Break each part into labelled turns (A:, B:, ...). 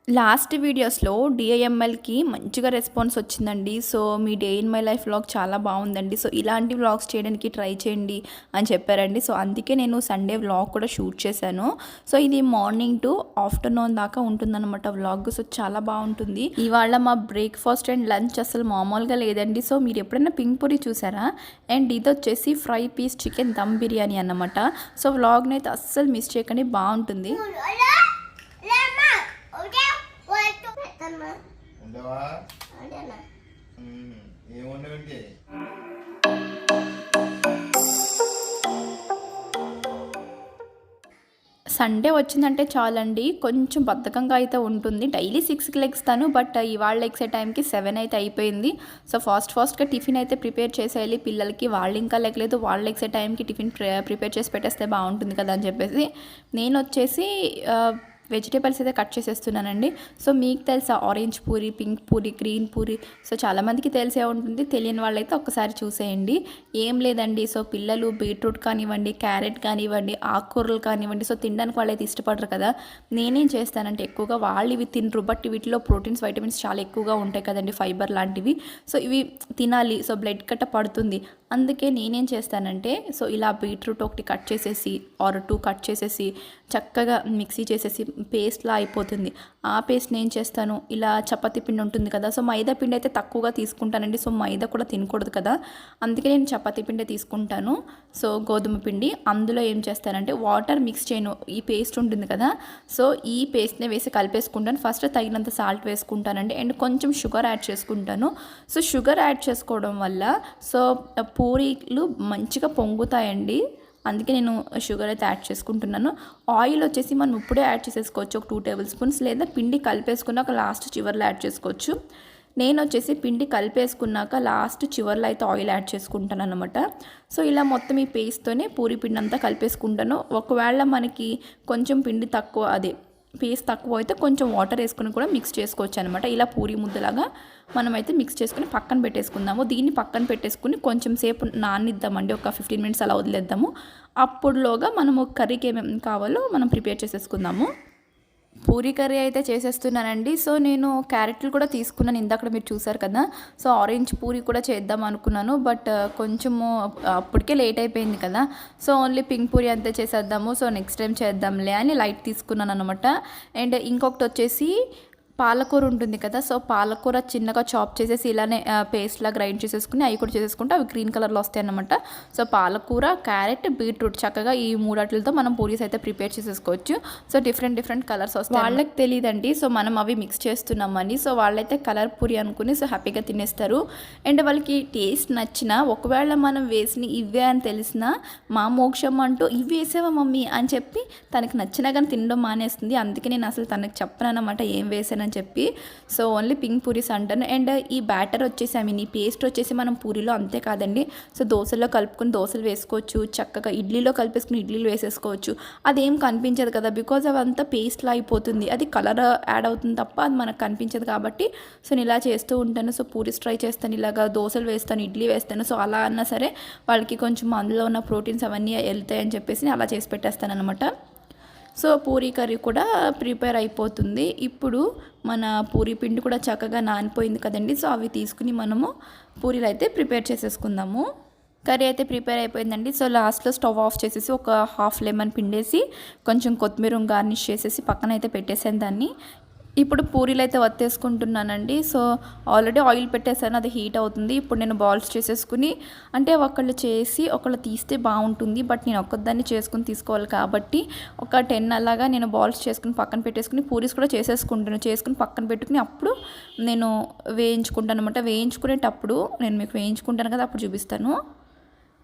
A: Last వీడియోస్లో డిఐఎంఎల్కి మంచిగా response వచ్చిందండి. So me day in my life vlog చాలా బాగుందండి. సో ఇలాంటి వ్లాగ్స్ చేయడానికి ట్రై చేయండి అని చెప్పారండి. సో అందుకే నేను సండే వ్లాగ్ కూడా షూట్ చేశాను. సో ఇది మార్నింగ్ టు ఆఫ్టర్నూన్ దాకా ఉంటుందన్నమాట వ్లాగ్. సో చాలా బాగుంటుంది. ఇవాళ మా బ్రేక్ఫాస్ట్ అండ్ లంచ్ అసలు మామూలుగా లేదండి. సో మీరు ఎప్పుడైనా పింక్ పూరి చూసారా? అండ్ ఇది వచ్చేసి fry piece chicken dum biryani అన్నమాట. సో వ్లాగ్ని అయితే అస్సలు మిస్ చేయకండి, బాగుంటుంది. సండే వచ్చిందంటే చాలండి, కొంచెం బద్ధకంగా అయితే ఉంటుంది. డైలీ 6కి లెగ్స్తాను, బట్ ఇవాళ లెగ్సే టైంకి 7 అయితే అయిపోయింది. సో ఫాస్ట్గా టిఫిన్ అయితే ప్రిపేర్ చేసేయాలి పిల్లలకి. వాళ్ళు ఇంకా లెగలేదు, వాళ్ళు లెగ్సే టైంకి టిఫిన్ ప్రిపేర్ చేసి పెట్టేస్తే బాగుంటుంది కదా అని చెప్పేసి నేను వచ్చేసి వెజిటేబుల్స్ అయితే కట్ చేసేస్తున్నానండి. సో మీకు తెలుసా orange puri, pink puri, green puri? So చాలామందికి తెలిసే ఉంటుంది, తెలియని వాళ్ళైతే ఒక్కసారి చూసేయండి. ఏం లేదండి, సో పిల్లలు బీట్రూట్ కానివ్వండి, క్యారెట్ కానివ్వండి, ఆకుకూరలు కానివ్వండి, సో తినడానికి వాళ్ళైతే ఇష్టపడరు కదా. నేనేం చేస్తానంటే ఎక్కువగా వాళ్ళు ఇవి తినరు, బట్ వీటిలో ప్రోటీన్స్, వైటమిన్స్ చాలా ఎక్కువగా ఉంటాయి కదండి, ఫైబర్ లాంటివి. సో ఇవి తినాలి, సో బ్లడ్ కట్ట పడుతుంది. అందుకే నేనేం చేస్తానంటే సో ఇలా బీట్రూట్ ఒకటి కట్ చేసేసి ఆర్ 2 కట్ చేసేసి చక్కగా మిక్సీ చేసేసి పేస్ట్లా అయిపోతుంది. ఆ పేస్ట్ నేను చేస్తాను. ఇలా చపాతీ పిండి ఉంటుంది కదా, సో మైదా పిండి అయితే తక్కువగా తీసుకుంటానండి. సో మైదా కూడా తినకూడదు కదా, అందుకే నేను చపాతీ పిండి తీసుకుంటాను. సో గోధుమ పిండి, అందులో ఏం చేస్తానంటే వాటర్ మిక్స్ చేయను, ఈ పేస్ట్ ఉంటుంది కదా, సో ఈ పేస్ట్ని వేసి కలిపేసుకుంటాను. ఫస్ట్ తగినంత సాల్ట్ వేసుకుంటానండి, అండ్ కొంచెం షుగర్ యాడ్ చేసుకుంటాను. సో షుగర్ యాడ్ చేసుకోవడం వల్ల సో పూరీలు మంచిగా పొంగుతాయండి. అందుకే నేను షుగర్ అయితే యాడ్ చేసుకుంటున్నాను. ఆయిల్ వచ్చేసి మనం ఇప్పుడే యాడ్ చేసేసుకోవచ్చు, ఒక 2 టేబుల్ స్పూన్స్, లేదా పిండి కలిపేసుకున్నాక లాస్ట్ చివర్లో యాడ్ చేసుకోవచ్చు. నేను వచ్చేసి పిండి కలిపేసుకున్నాక లాస్ట్ చివర్లో అయితే ఆయిల్ యాడ్ చేసుకుంటాను అనమాట. సో ఇలా మొత్తం ఈ పేస్ట్తోనే పూరి పిండి అంతా కలిపేసుకుంటాను. ఒకవేళ మనకి కొంచెం పిండి తక్కువ, అదే పేస్ట్ తక్కువ అయితే కొంచెం వాటర్ వేసుకుని కూడా మిక్స్ చేసుకోవచ్చు అనమాట. ఇలా పూరి ముద్దలాగా మనమైతే మిక్స్ చేసుకుని పక్కన పెట్టేసుకుందాము. దీన్ని పక్కన పెట్టేసుకుని కొంచెం సేపు నానిద్దామండి, ఒక 15 మినిట్స్ అలా వదిలేద్దాము. అప్పుడులోగా మనము కర్రీకి ఏమేమి కావాలో మనం ప్రిపేర్ చేసేసుకుందాము. పూరీ కర్రీ అయితే చేసేస్తున్నానండి. సో నేను క్యారెట్లు కూడా తీసుకున్నాను, ఇందాక మీరు చూసారు కదా. సో ఆరెంజ్ పూరీ కూడా చేద్దాం అనుకున్నాను, బట్ కొంచెము అప్పటికే లేట్ అయిపోయింది కదా. సో ఓన్లీ పింక్ పూరీ అంతే చేసేద్దాము, సో నెక్స్ట్ టైం చేద్దాంలే అని లైట్ తీసుకున్నాను అనమాట. అండ్ ఇంకొకటి వచ్చేసి పాలకూర ఉంటుంది కదా, సో పాలకూర చిన్నగా చాప్ చేసేసి ఇలానే పేస్ట్లా గ్రైండ్ చేసేసుకుని అవి కూడా చేసేసుకుంటే అవి గ్రీన్ కలర్లో వస్తాయి అన్నమాట. సో పాలకూర, క్యారెట్, బీట్రూట్ చక్కగా ఈ 3 వాటిలతో మనం పూరీస్ అయితే ప్రిపేర్ చేసేసుకోవచ్చు. సో డిఫరెంట్ కలర్స్ వస్తాయి. వాళ్ళకి తెలియదండి, సో మనం అవి మిక్స్ చేస్తున్నామని. సో వాళ్ళైతే కలర్ పూరి అనుకుని సో హ్యాపీగా తినేస్తారు. అండ్ వాళ్ళకి టేస్ట్ నచ్చినా, ఒకవేళ మనం వేసిన ఇవే అని తెలిసినా మా మోక్షం అంటూ ఇవి వేసావా మమ్మీ అని చెప్పి తనకి నచ్చినా కానీ తినడం మానేస్తుంది. అందుకే నేను అసలు తనకు చెప్పను అన్నమాట ఏం వేసాను అని చెప్పి. సో ఓన్లీ పింక్ పూరీస్ అంటాను. అండ్ ఈ బ్యాటర్ వచ్చేసి ఈ పేస్ట్ వచ్చేసి మనం పూరీలో అంతే కాదండి, సో దోశల్లో కలుపుకొని దోశలు వేసుకోవచ్చు, చక్కగా ఇడ్లీలో కలిపేసుకుని ఇడ్లీలు వేసేసుకోవచ్చు. అదేం కనిపించదు కదా, బికాజ్ అవంతా పేస్ట్లా అయిపోతుంది, అది కలర్ యాడ్ అవుతుంది తప్ప అది మనకు కనిపించదు. కాబట్టి సో నేను ఇలా చేస్తూ ఉంటాను. సో పూరీస్ ట్రై చేస్తాను, ఇలాగా దోశలు వేస్తాను, ఇడ్లీ వేస్తాను. సో అలా అన్నా సరే వాళ్ళకి కొంచెం అందులో ఉన్న ప్రోటీన్స్ అవన్నీ వెళ్తాయని చెప్పేసి అలా చేసి పెట్టేస్తాను అనమాట. సో పూరీ కర్రీ కూడా ప్రిపేర్ అయిపోతుంది. ఇప్పుడు మన పూరీ పిండి కూడా చక్కగా నానిపోయింది కదండి. సో అవి తీసుకుని మనము పూరీలు అయితే ప్రిపేర్ చేసేసుకుందాము. కర్రీ అయితే ప్రిపేర్ అయిపోయిందండి. సో లాస్ట్లో స్టవ్ ఆఫ్ చేసేసి ఒక హాఫ్ లెమన్ పిండేసి కొంచెం కొత్తిమీర గార్నిష్ చేసేసి పక్కన అయితే పెట్టేసాను దాన్ని. ఇప్పుడు పూరీలు అయితే వత్తేసుకుంటున్నానండి. సో ఆల్రెడీ ఆయిల్ పెట్టేసాను, అది హీట్ అవుతుంది. ఇప్పుడు నేను బాల్స్ చేసేసుకుని, అంటే ఒకళ్ళు చేసి ఒకళ్ళు తీస్తే బాగుంటుంది, బట్ నేను ఒక్కదాన్ని చేసుకుని తీసుకోవాలి కాబట్టి ఒక 10 అలాగా నేను బాల్స్ చేసుకుని పక్కన పెట్టేసుకుని పూరీస్ కూడా చేసుకుని పక్కన పెట్టుకుని అప్పుడు నేను వేయించుకుంటాను అనమాట. వేయించుకునేటప్పుడు నేను మీకు వేయించుకుంటాను కదా, అప్పుడు చూపిస్తాను.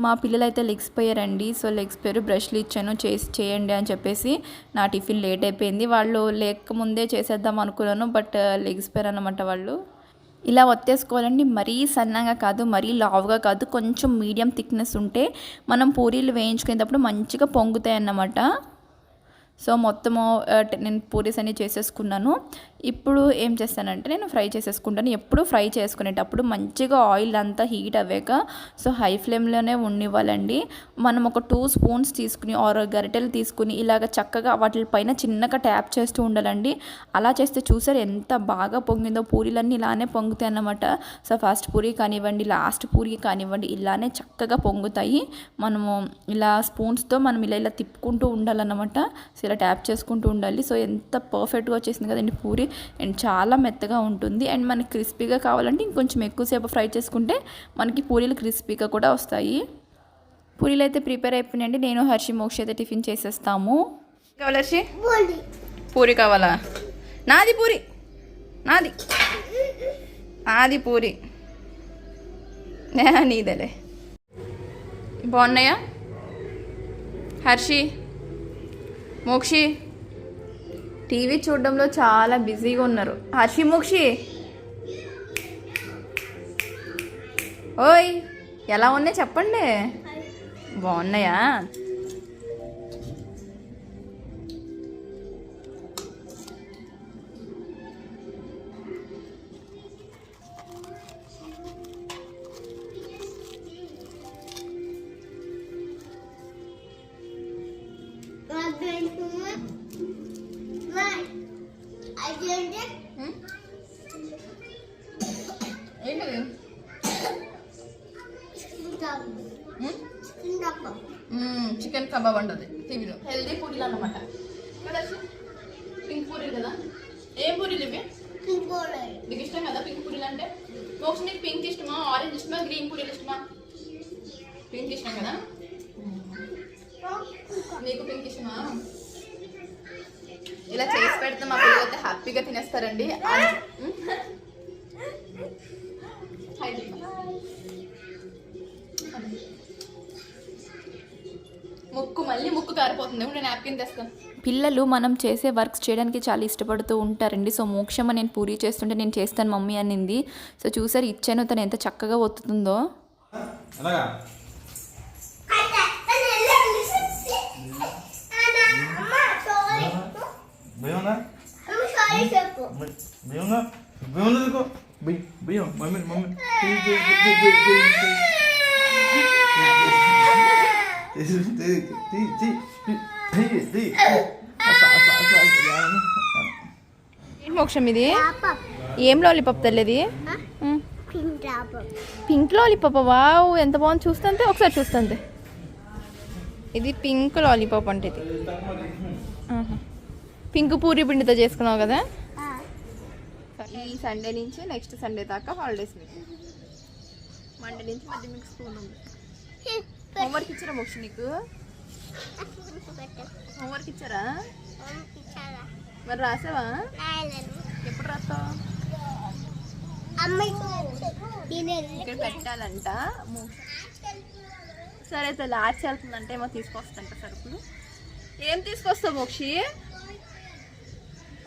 A: మా పిల్లలు అయితే లెగ్సిపోయారండి. సో లెగ్సిపోయారు, బ్రష్లు ఇచ్చాను చేయండి అని చెప్పేసి. నా టిఫిన్ లేట్ అయిపోయింది, వాళ్ళు లేకముందే చేసేద్దాం అనుకున్నాను, బట్ లెగ్సిపోయారు అనమాట వాళ్ళు. ఇలా వత్తేసుకోవాలండి, మరీ సన్నగా కాదు, మరీ లావుగా కాదు, కొంచెం మీడియం థిక్నెస్ ఉంటే మనం పూరీలు వేయించుకునేటప్పుడు మంచిగా పొంగుతాయి అన్నమాట. సో మొత్తము నేను పూరీస్ అన్ని చేసేసుకున్నాను. ఇప్పుడు ఏం చేస్తానంటే నేను ఫ్రై చేసేసుకుంటాను. ఎప్పుడు ఫ్రై చేసుకునేటప్పుడు మంచిగా ఆయిల్ అంతా హీట్ అవ్వాక సో హై ఫ్లేమ్లోనే ఉండివ్వాలండి. మనం ఒక 2 స్పూన్స్ తీసుకుని ఆర్ గరిటెలు తీసుకుని ఇలాగ చక్కగా వాటి పైన చిన్నగా ట్యాప్ చేస్తూ ఉండాలండి. అలా చేస్తే చూసారు ఎంత బాగా పొంగిందో, పూరీలన్నీ ఇలానే పొంగుతాయి అన్నమాట. సో ఫస్ట్ పూరీ కానివ్వండి, లాస్ట్ పూరీ కానివ్వండి, ఇలానే చక్కగా పొంగుతాయి. మనము ఇలా స్పూన్స్తో మనం ఇలా తిప్పుకుంటూ ఉండాలన్నమాట. సో ఇలా ట్యాప్ చేసుకుంటూ ఉండాలి. సో ఎంత పర్ఫెక్ట్గా వచ్చేసింది కదండి పూరీ, అండ్ చాలా మెత్తగా ఉంటుంది. అండ్ మనకి క్రిస్పీగా కావాలంటే ఇంకొంచెం ఎక్కువసేపు ఫ్రై చేసుకుంటే మనకి పూరీలు క్రిస్పీగా కూడా వస్తాయి. పూరీలు అయితే ప్రిపేర్ అయిపోయినాయండి. నేను హర్షి మోక్ష అయితే టిఫిన్ చేసేస్తాము. కావాలా హర్షి? పూరి కావాలా? నాది పూరి, నాది పూరి, నీదలే. బాగున్నాయా హర్షి? మోక్షి టీవీ చూడడంలో చాలా బిజీగా ఉన్నారు. హర్షి, మోక్షి ఓయ్ ఎలా ఉన్నాయి చెప్పండి. బాగున్నాయా? చికెన్ కబాబ్ ఉంటుంది టీవీలో. హెల్దీ పూరీలు అన్నమాట. పింక్ పూరీలు కదా. ఏం పూరీలు ఇవి? నీకు ఇష్టం కదా పింక్ పూరీలు అంటే? మోక్ష నీకు పింక్ ఇష్టమా, ఆరెంజ్ ఇష్టమా, గ్రీన్ పూరీలు ఇష్టమా? పింక్ ఇష్టం కదా. నీకు పింక్ ఇష్టమా? ఇలా చేసి పెడితే మా పిల్లలు అయితే హ్యాపీగా తినేస్తారండి. ముక్కు కారిపోతుంది. నేను నాప్కిన్ తెస్తాను. పిల్లలు మనం చేసే వర్క్స్ చేయడానికి చాలా ఇష్టపడుతూ ఉంటారండి. సో మోక్షమ్మ నేను పూరీ చేస్తుంటే నేను చేస్తాను మమ్మీ అనింది. సో చూసారు ఇచ్చాను, తను ఎంత చక్కగా ఒత్తుతుందో. మోక్షం ఇది ఏం లాలీపాప్ తెల్లది? Pink lollipop. వావ్ ఎంత బాగుంది. చూస్తుంటే ఒకసారి చూస్తుంటే ఇది పింక్ లాలీపాప్ అంటే ఇది పింక్ పూరి పిండితో చేసుకున్నావు కదా. ఈ సండే నుంచి నెక్స్ట్ సండే దాకా హాలిడేస్. మీకు మండే నుంచి మధ్య మీకు స్కూల్ ఉంది. హోంవర్క్ ఇచ్చారా మోక్ష నీకు? హోంవర్క్ ఇచ్చారా? మరి రాసావా? ఎప్పుడు రాస్తావు? ఇక్కడ పెట్టాలంట. సరే అయితే లాస్ట్ వెళ్తుందంటే ఏమో తీసుకొస్తాంట సరుకులు. ఏం తీసుకొస్తావు మోక్షి?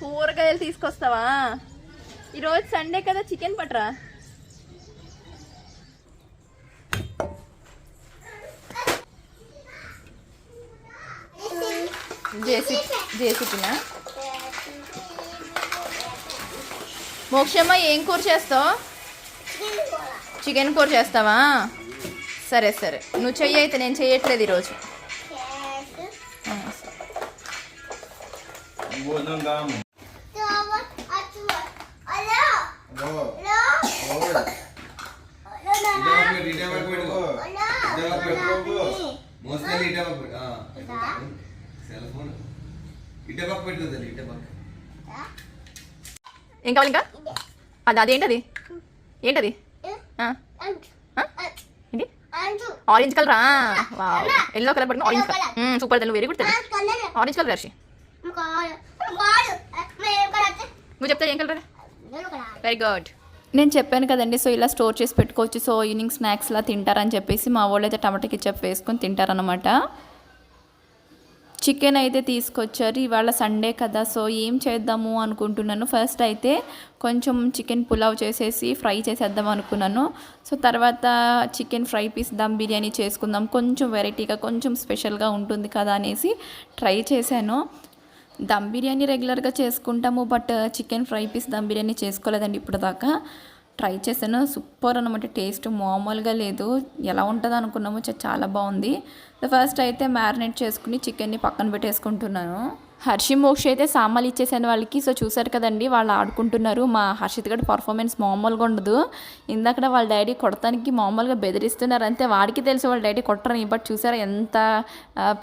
A: కూరగాయలు తీసుకొస్తావా? ఈరోజు సండే కదా, చికెన్ పట్టరా. జేసిపినా? మోక్షమ్మ ఏం కూర చేస్తావు? చికెన్ కూర చేస్తావా? సరే సరే నువ్వు చెయ్యి. అయితే నేను చేయట్లేదు ఈరోజు. ఏం కావాలి ఇంకా? అదేంటది? ఏంటది? ఏంటి? ఆరెంజ్ కలరా? ఎల్లో కలర్ పడుతుంది. Orange colour super. నువ్వు very good. Orange colour Harshi. నువ్వు చెప్తా ఏం కలర్? Very good. నేను చెప్పాను కదండి. సో ఇలా స్టోర్ చేసి పెట్టుకోవచ్చు. సో ఈవినింగ్ స్నాక్స్లా తింటారని చెప్పేసి మా వాళ్ళు అయితే టమాటా కెచప్ వేసుకొని తింటారనమాట. చికెన్ అయితే తీసుకొచ్చారు. ఇవాళ సండే కదా, సో ఏం చేద్దాము అనుకుంటున్నాను. ఫస్ట్ అయితే కొంచెం చికెన్ పులావ్ చేసేసి ఫ్రై చేసేద్దాం అనుకున్నాను. సో తర్వాత chicken fry piece dum biryani చేసుకుందాం, కొంచెం వెరైటీగా కొంచెం స్పెషల్గా ఉంటుంది కదా అనేసి ట్రై చేశాను. దమ్ బిర్యానీ రెగ్యులర్గా చేసుకుంటాము, but chicken fry piece dum biryani చేసుకోలేదండి ఇప్పుడు దాకా. ట్రై చేశాను, సూపర్ అనమాట, టేస్ట్ మామూలుగా లేదు. ఎలా ఉంటుందో అనుకున్నాము, చాలా బాగుంది. ఫస్ట్ అయితే మ్యారినేట్ చేసుకుని చికెన్ని పక్కన పెట్టేసుకుంటున్నాను. హర్షి మోక్ష అయితే సామాన్లు ఇచ్చేసాను వాళ్ళకి. సో చూసారు కదండి, వాళ్ళు ఆడుకుంటున్నారు. మా హర్షిత్ గడి పర్ఫార్మెన్స్ మామూలుగా ఉండదు. ఇందాక వాళ్ళ డాడీ కొడతానికి మామూలుగా బెదిరిస్తున్నారు అంతే, వాడికి తెలుసు వాళ్ళ డాడీ కొట్టరని. బట్ చూసారా ఎంత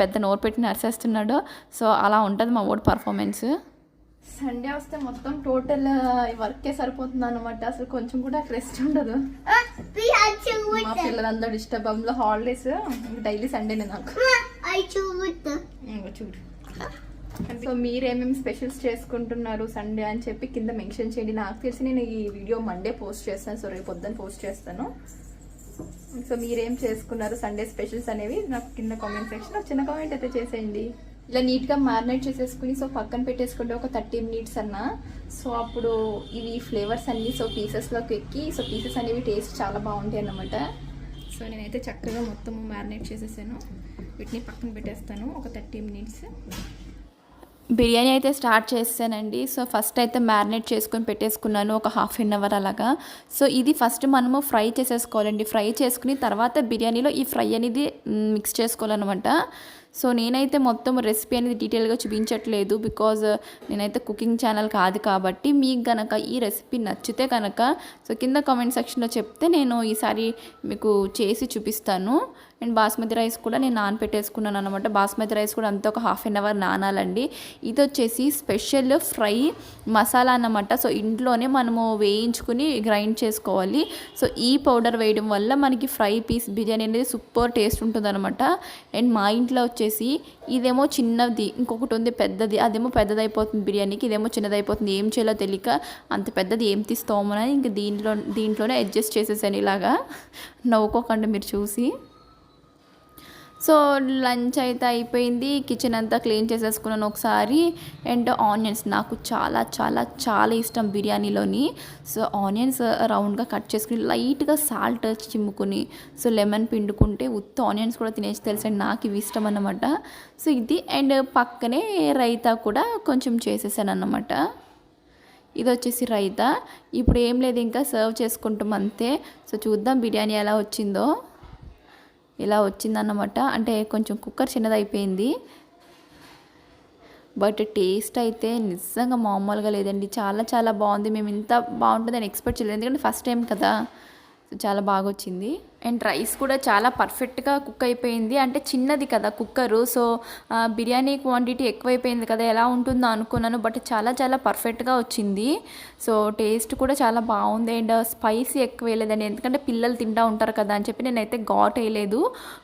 A: పెద్ద నోరు పెట్టి నరిసేస్తున్నాడో. సో అలా ఉంటుంది మా ఓడి పర్ఫార్మెన్స్. సండే వస్తే మొత్తం టోటల్ వర్కే సరిపోతుంది అనమాట. అసలు కొంచెం కూడా రెస్ట్ ఉండదు. మా పిల్లలందరూ డిస్టర్బ్. అందులో హాలిడేస్, డైలీ సండేనే నాకు. చూడు. సో మీరేమేమి స్పెషల్స్ చేసుకుంటున్నారు సండే అని చెప్పి కింద మెన్షన్ చేయండి. నాకు తెలిసి నేను ఈ వీడియో మండే పోస్ట్ చేస్తాను, సో రేపు పొద్దున్న పోస్ట్ చేస్తాను. సో మీరేం చేసుకున్నారు సండే స్పెషల్స్ అనేవి నాకు కింద కామెంట్ సెక్షన్లో చిన్న కామెంట్ అయితే చేసేయండి. ఇలా నీట్గా మ్యారినేట్ చేసేసుకుని సో పక్కన పెట్టేసుకుంటే ఒక 30 మినిట్స్ అన్నా. సో అప్పుడు ఇవి ఫ్లేవర్స్ అన్నీ సో పీసెస్లోకి ఎక్కి సో పీసెస్ అనేవి టేస్ట్ చాలా బాగుంటాయి అన్నమాట. సో నేనైతే చక్కగా మొత్తం మ్యారినేట్ చేసేసాను. వీటిని పక్కన పెట్టేస్తాను ఒక 30 మినిట్స్. బిర్యానీ అయితే స్టార్ట్ చేసానండి. సో ఫస్ట్ అయితే మ్యారినేట్ చేసుకొని పెట్టేసుకున్నాను ఒక హాఫ్ అన్ అవర్ అలాగా. సో ఇది ఫస్ట్ మనము ఫ్రై చేసేసుకోవాలండి. ఫ్రై చేసుకుని తర్వాత బిర్యానీలో ఈ ఫ్రై అనేది మిక్స్ చేసుకోవాలన్నమాట. సో నేనైతే మొత్తం రెసిపీ అనేది డీటెయిల్గా చూపించట్లేదు, బికాజ్ నేనైతే కుకింగ్ ఛానల్ కాదు కాబట్టి. మీకు కనుక ఈ రెసిపీ నచ్చితే కనుక సో కింద కామెంట్ సెక్షన్లో చెప్తే నేను ఈసారి మీకు చేసి చూపిస్తాను. అండ్ బాస్మతి రైస్ కూడా నేను నానపెట్టేసుకున్నాను అనమాట. బాస్మతి రైస్ కూడా అంతా ఒక హాఫ్ అన్ అవర్ నానాలండి. ఇది వచ్చేసి స్పెషల్ ఫ్రై మసాలా అన్నమాట. సో ఇంట్లోనే మనము వేయించుకుని గ్రైండ్ చేసుకోవాలి. సో ఈ పౌడర్ వేయడం వల్ల మనకి ఫ్రై పీస్ బిర్యానీ అనేది సూపర్ టేస్ట్ ఉంటుంది అనమాట. అండ్ మా ఇంట్లో వచ్చేసి ఇదేమో చిన్నది, ఇంకొకటి ఉంది పెద్దది. అదేమో పెద్దదైపోతుంది బిర్యానీకి, ఇదేమో చిన్నదైపోతుంది. ఏం చేయాలో తెలియక అంత పెద్దది ఏం తీస్తామని ఇంక దీంట్లోనే అడ్జస్ట్ చేసేసాను ఇలాగా. నవ్వుకోకండి మీరు చూసి. సో లంచ్ అయితే అయిపోయింది. కిచెన్ అంతా క్లీన్ చేసేసుకున్నాను ఒకసారి. అండ్ ఆనియన్స్ నాకు చాలా చాలా చాలా ఇష్టం బిర్యానీలోని. సో ఆనియన్స్ రౌండ్గా కట్ చేసుకుని లైట్గా సాల్ట్ చిమ్ముకుని సో లెమన్ పిండుకుంటే ఉత్త ఆనియన్స్ కూడా తినేసి తెలుసండి, నాకు ఇవి ఇష్టం అన్నమాట. సో ఇది. అండ్ పక్కనే రైతా కూడా కొంచెం చేసేసాను అన్నమాట. ఇది వచ్చేసి రైతా. ఇప్పుడు ఏం లేదు, ఇంకా సర్వ్ చేసుకుంటాం అంతే. సో చూద్దాం బిర్యానీ ఎలా వచ్చిందో. ఇలా వచ్చిందన్నమాట. అంటే కొంచెం కుక్కర్ చిన్నది అయిపోయింది, బట్ టేస్ట్ అయితే నిజంగా మామూలుగా లేదండి. చాలా చాలా బాగుంది. మేము ఇంత బాగుంటుందని ఎక్స్పెక్ట్ చేయలేదు, ఎందుకంటే ఫస్ట్ టైం కదా. చాలా బాగా వచ్చింది. అండ్ రైస్ కూడా చాలా పర్ఫెక్ట్గా కుక్ అయిపోయింది. అంటే చిన్నది కదా కుక్కరు, సో బిర్యానీ క్వాంటిటీ ఎక్కువైపోయింది కదా, ఎలా ఉంటుందో అనుకున్నాను, బట్ చాలా చాలా పర్ఫెక్ట్గా వచ్చింది. సో టేస్ట్ కూడా చాలా బాగుంది. అండ్ స్పైసీ ఎక్కువ వేయలేదండి, ఎందుకంటే పిల్లలు తింటూ ఉంటారు కదా అని చెప్పి నేనైతే ఘాట్ వేయలేదు,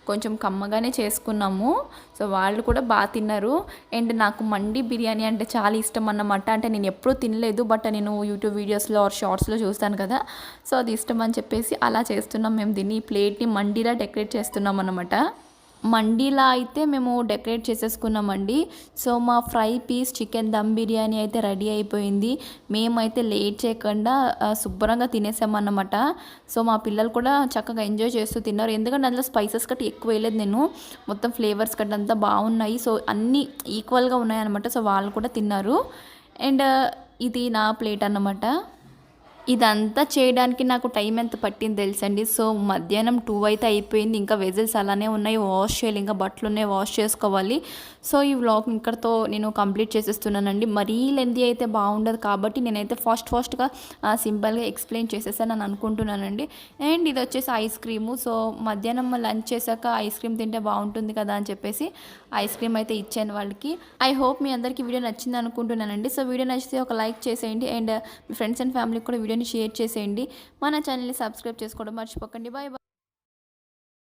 A: కొంచెం కమ్మగానే చేసుకున్నాము. సో వాళ్ళు కూడా బాగా తిన్నారు. అండ్ నాకు మండి బిర్యానీ అంటే చాలా ఇష్టం అన్నమాట. అంటే నేను ఎప్పుడూ తినలేదు, బట్ నేను యూట్యూబ్ వీడియోస్లో ఆర్ షార్ట్స్లో చూస్తాను కదా, సో అది ఇష్టం అని చెప్పేసి అలా చేస్తున్నాం మేము. దీన్ని ప్లేట్ని మండీలా డెకరేట్ చేస్తున్నాం అన్నమాట. మండీలా అయితే మేము డెకరేట్ చేసేసుకున్నామండి. సో మా fry piece chicken dum biryani అయితే రెడీ అయిపోయింది. మేమైతే లేట్ చేయకుండా శుభ్రంగా తినేసామన్నమాట. సో మా పిల్లలు కూడా చక్కగా ఎంజాయ్ చేస్తూ తిన్నారు, ఎందుకంటే అందులో స్పైసెస్ కట్టి ఎక్కువ వేయలేదు నేను, మొత్తం ఫ్లేవర్స్ కట్టి అంతా బాగున్నాయి. సో అన్నీ ఈక్వల్గా ఉన్నాయన్నమాట. సో వాళ్ళు కూడా తిన్నారు. అండ్ ఇది నా ప్లేట్ అన్నమాట. ఇదంతా చేయడానికి నాకు టైం ఎంత పట్టింది తెలుసండి. సో మధ్యాహ్నం 2 అయితే అయిపోయింది. ఇంకా వెజల్స్ అలానే ఉన్నాయి, వాష్ చేయాలి, ఇంకా బట్టలు ఉన్నాయి, వాష్ చేసుకోవాలి. సో ఈ వ్లాగ్ ఇక్కడతో నేను కంప్లీట్ చేసేస్తున్నానండి. మరీ లెంతీ అయితే బాగుండదు కాబట్టి నేనైతే ఫాస్ట్గా సింపుల్గా ఎక్స్ప్లెయిన్ చేసేసాను అని అనుకుంటున్నానండి. అండ్ ఇది వచ్చేసి ఐస్ క్రీము. సో మధ్యాహ్నం లంచ్ చేశాక ఐస్ క్రీమ్ తింటే బాగుంటుంది కదా అని చెప్పేసి ఐస్ క్రీమ్ అయితే ఇచ్చాను వాళ్ళకి. ఐ హోప్ మీ అందరికీ వీడియో నచ్చింది అనుకుంటున్నానండి. సో వీడియో నచ్చితే ఒక లైక్ చేసేయండి, అండ్ మీ ఫ్రెండ్స్ అండ్ ఫ్యామిలీకి కూడా వీడియోని షేర్ చేసేయండి. మన ఛానల్ని సబ్స్క్రైబ్ చేసుకోవడం మర్చిపోకండి. Bye bye.